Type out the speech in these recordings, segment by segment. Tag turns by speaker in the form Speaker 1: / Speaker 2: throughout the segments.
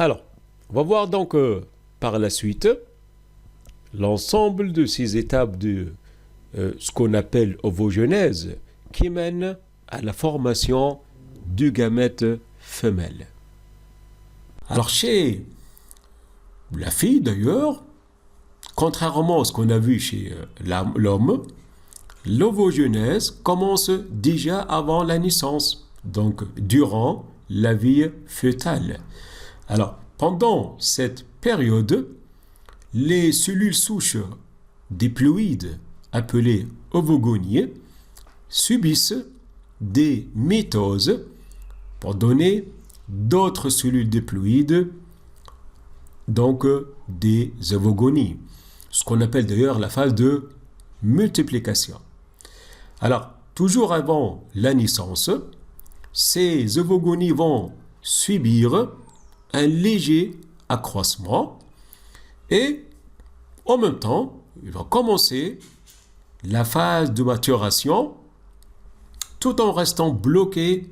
Speaker 1: Alors, on va voir donc par la suite l'ensemble de ces étapes de ce qu'on appelle ovogenèse qui mènent à la formation du gamète femelle. Alors chez la fille d'ailleurs, contrairement à ce qu'on a vu chez l'homme, l'ovogenèse commence déjà avant la naissance, donc durant la vie fœtale. Alors, pendant cette période, les cellules souches diploïdes, appelées ovogonies, subissent des mitoses pour donner d'autres cellules diploïdes, donc des ovogonies, ce qu'on appelle d'ailleurs la phase de multiplication. Alors, toujours avant la naissance, ces ovogonies vont subir un léger accroissement et en même temps, il va commencer la phase de maturation tout en restant bloqué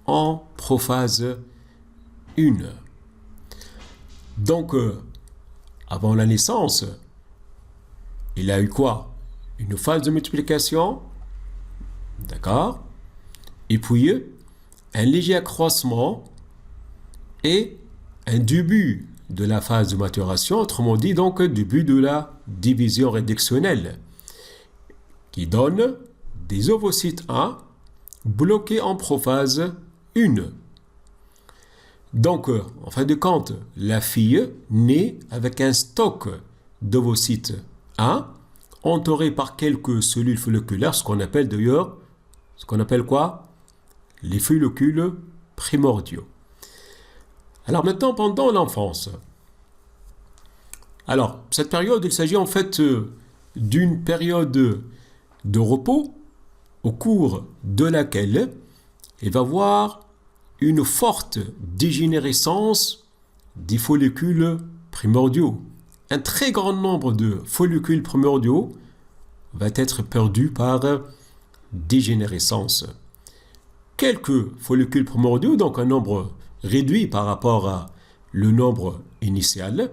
Speaker 1: en prophase 1. Donc, avant la naissance, il a eu quoi? Une phase de multiplication, d'accord? Et puis, un léger accroissement et un début de la phase de maturation, autrement dit, donc, début de la division réductionnelle, qui donne des ovocytes 1 bloqués en prophase 1. Donc, en fin de compte, la fille naît avec un stock d'ovocytes 1 entouré par quelques cellules folliculaires, ce qu'on appelle d'ailleurs, quoi? Les follicules primordiaux. Alors maintenant, pendant l'enfance, alors cette période, il s'agit en fait d'une période de repos au cours de laquelle il va y avoir une forte dégénérescence des follicules primordiaux. Un très grand nombre de follicules primordiaux va être perdu par dégénérescence. Quelques follicules primordiaux, donc un nombre réduit par rapport à le nombre initial,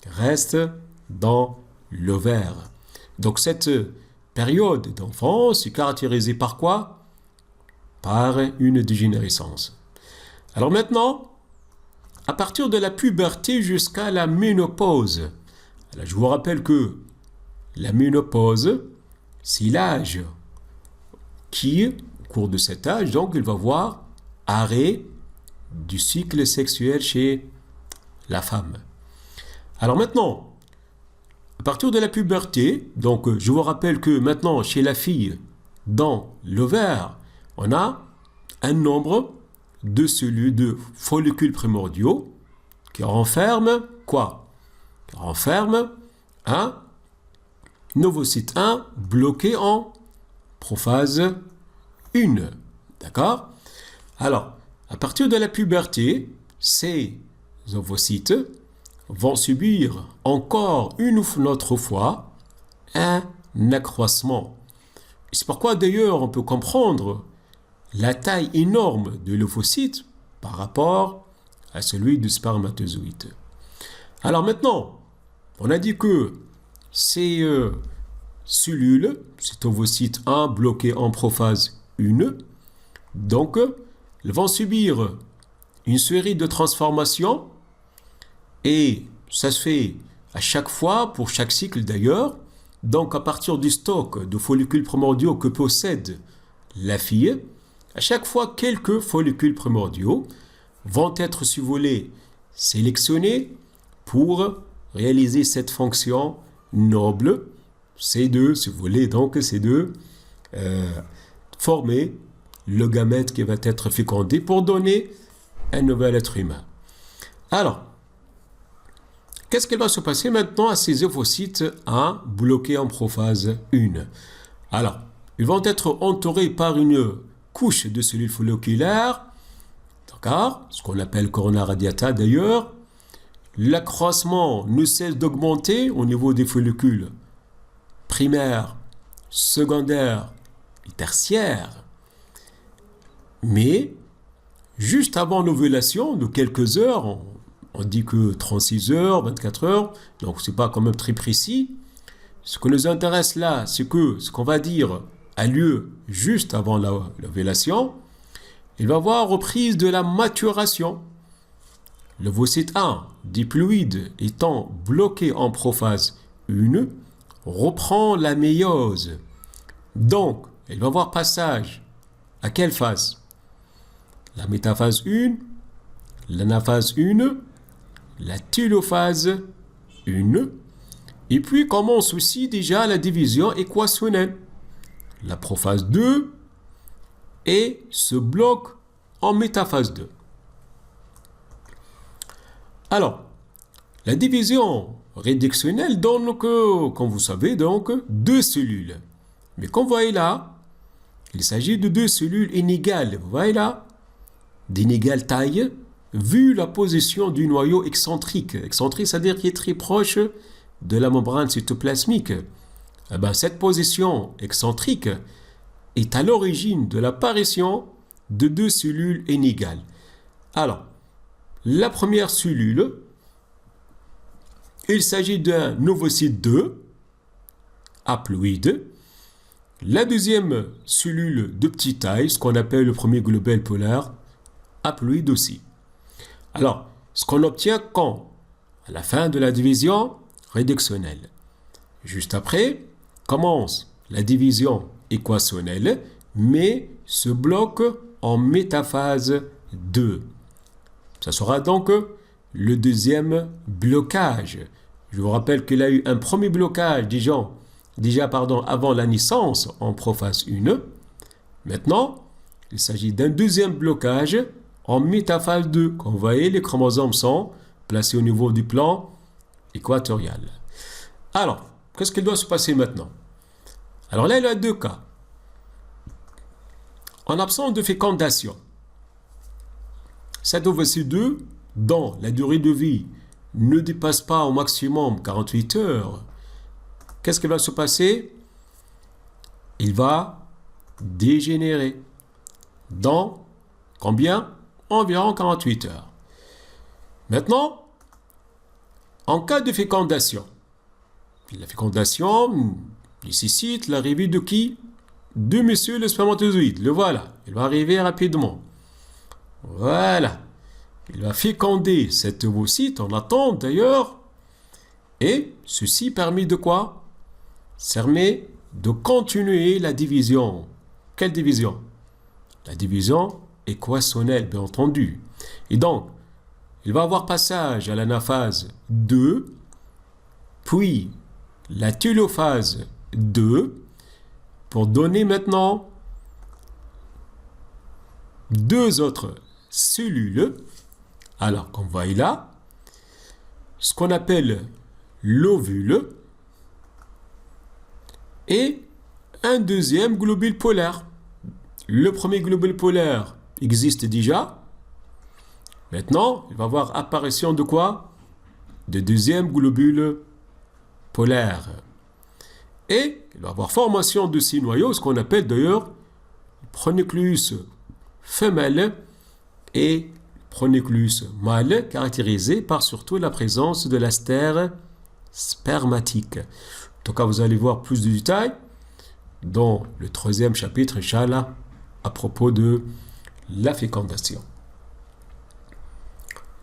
Speaker 1: restent dans l'ovaire. Donc cette période d'enfance est caractérisée par quoi? Par une dégénérescence. Alors maintenant, à partir de la puberté jusqu'à la ménopause, alors je vous rappelle que la ménopause, c'est l'âge qui, au cours de cet âge, donc il va voir arrêt du cycle sexuel chez la femme. Alors maintenant, à partir de la puberté, donc je vous rappelle que maintenant chez la fille, dans l'ovaire, on a un nombre de cellules de follicules primordiaux qui renferment quoi? Qui renferment un ovocyte 1 bloqué en prophase 1. D'accord? Alors, à partir de la puberté, ces ovocytes vont subir encore une autre fois un accroissement. C'est pourquoi d'ailleurs on peut comprendre la taille énorme de l'ovocyte par rapport à celui du spermatozoïde. Alors maintenant, on a dit que ces cellules, cet ovocyte 1 bloqué en prophase 1, donc elles vont subir une série de transformations et ça se fait à chaque fois, pour chaque cycle d'ailleurs. Donc à partir du stock de follicules primordiaux que possède la fille, à chaque fois quelques follicules primordiaux vont être survolés, sélectionnés pour réaliser cette fonction noble, c'est de survoler, donc c'est de former le gamète qui va être fécondé pour donner un nouvel être humain. Alors, qu'est-ce qui va se passer maintenant à ces ovocytes 1 bloqués en prophase 1? Alors, ils vont être entourés par une couche de cellules folliculaires, d'accord, ce qu'on appelle corona radiata d'ailleurs. L'accroissement ne cesse d'augmenter au niveau des follicules primaires, secondaires et tertiaires. Mais juste avant l'ovulation, de quelques heures, on dit que 36 heures, 24 heures, donc c'est pas quand même très précis. Ce qui nous intéresse là, c'est que ce qu'on va dire a lieu juste avant l'ovulation. Il va y avoir reprise de la maturation. L'ovocyte 1, diploïde, étant bloqué en prophase 1, reprend la méiose. Donc, il va y avoir passage à quelle phase? La métaphase 1, l'anaphase 1, la télophase 1, et puis commence aussi déjà la division équationnelle. La prophase 2 et se bloque en métaphase 2. Alors, la division réductionnelle donne, comme vous savez, donc 2 cellules. Mais comme vous voyez là, il s'agit de 2 cellules inégales. Vous voyez là, d'inégale taille, vu la position du noyau excentrique. Excentrique, c'est-à-dire qui est très proche de la membrane cytoplasmique. Eh bien, cette position excentrique est à l'origine de l'apparition de 2 cellules inégales. Alors, la première cellule, il s'agit d'un ovocyte 2, haploïde. La deuxième cellule de petite taille, ce qu'on appelle le premier globule polaire, haploïde aussi. Alors, ce qu'on obtient quand? À la fin de la division réductionnelle. Juste après, commence la division équationnelle, mais se bloque en métaphase 2. Ça sera donc le deuxième blocage. Je vous rappelle qu'il y a eu un premier blocage déjà avant la naissance en prophase 1. Maintenant, il s'agit d'un deuxième blocage en métaphase 2. Comme vous voyez, les chromosomes sont placés au niveau du plan équatorial. Alors, qu'est-ce qu'il doit se passer maintenant? Alors là, il y a 2 cas. En absence de fécondation, cet ovocyte 2, dont la durée de vie ne dépasse pas au maximum 48 heures, qu'est-ce qui va se passer? Il va dégénérer dans combien? Environ 48 heures. Maintenant, en cas de fécondation, la fécondation nécessite l'arrivée de qui? De monsieur le spermatozoïde. Le voilà, il va arriver rapidement. Voilà, il va féconder cet ovocyte en attente d'ailleurs. Et ceci permet de quoi? Ça permet de continuer la division. Quelle division? La division équationnelle, bien entendu. Et donc, il va avoir passage à l'anaphase 2, puis la télophase 2, pour donner maintenant 2 autres cellules. Alors, comme vous voyez là, ce qu'on appelle l'ovule et un deuxième globule polaire. Le premier globule polaire existe déjà. Maintenant, il va y avoir apparition de quoi? De deuxième globule polaire. Et il va y avoir formation de 6 noyaux, ce qu'on appelle d'ailleurs pronucléus femelle et pronucléus mâle, caractérisé par surtout la présence de la stère spermatique. En tout cas, vous allez voir plus de détails dans le 3e chapitre, Inch'Allah, à propos de la fécondation.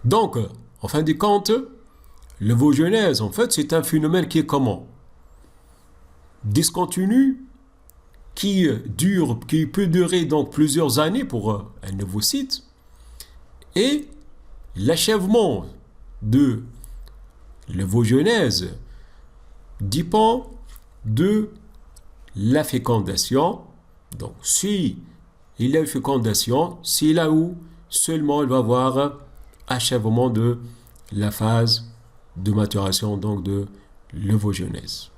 Speaker 1: Donc, en fin de compte, l'ovogenèse, en fait, c'est un phénomène qui est comment? Discontinu, qui peut durer donc plusieurs années pour un ovocyte, et l'achèvement de l'ovogenèse dépend de la fécondation. Donc, si il y a une fécondation, c'est là où seulement il va y avoir achèvement de la phase de maturation donc de l'ovogenèse.